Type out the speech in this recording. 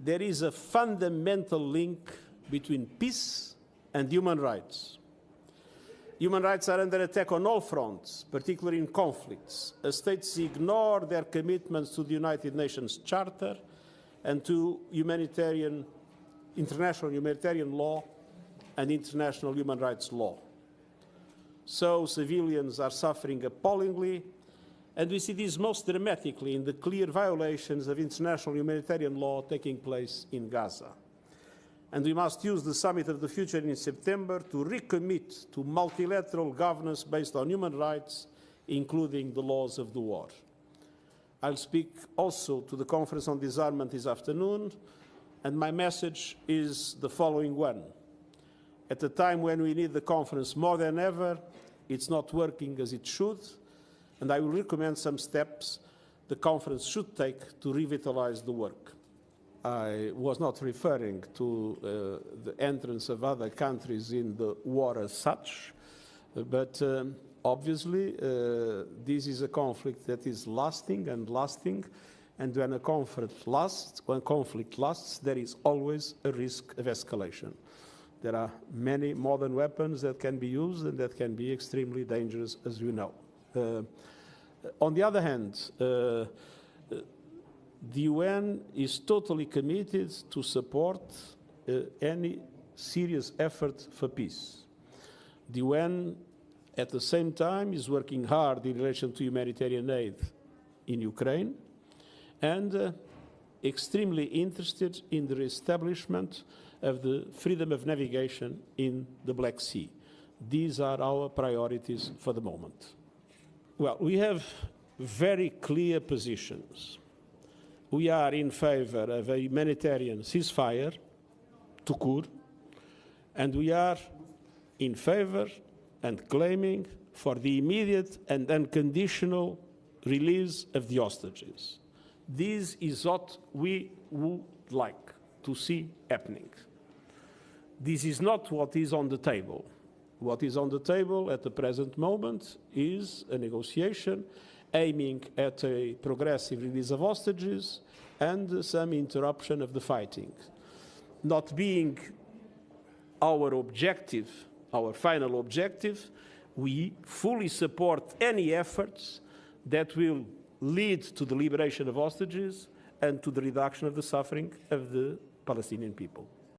there is a fundamental link between peace and human rights. Human rights are under attack on all fronts, particularly in conflicts, as states ignore their commitments to the United Nations Charter and to international humanitarian law and international human rights law. So civilians are suffering appallingly, and we see this most dramatically in the clear violations of international humanitarian law taking place in Gaza. And we must use the Summit of the Future in September to recommit to multilateral governance based on human rights, including the laws of the war. I'll speak also to the Conference on Disarmament this afternoon, and my message is the following one. At a time when we need the conference more than ever, it's not working as it should, and I will recommend some steps the conference should take to revitalize the work. I was not referring to the entrance of other countries in the war as such, but obviously this is a conflict that is lasting, and when a conflict lasts, there is always a risk of escalation. There are many modern weapons that can be used and that can be extremely dangerous, as you know. On the other hand, the UN is totally committed to support any serious effort for peace. The UN, at the same time, is working hard in relation to humanitarian aid in Ukraine and extremely interested in the reestablishment of the freedom of navigation in the Black Sea. These are our priorities for the moment. Well, we have very clear positions. We are in favor of a humanitarian ceasefire, to cure, and we are in favor and claiming for the immediate and unconditional release of the hostages. This is what we would like to see happening. This is not what is on the table. What is on the table at the present moment is a negotiation aiming at a progressive release of hostages and some interruption of the fighting. Not being our objective, our final objective, we fully support any efforts that will lead to the liberation of hostages and to the reduction of the suffering of the Palestinian people.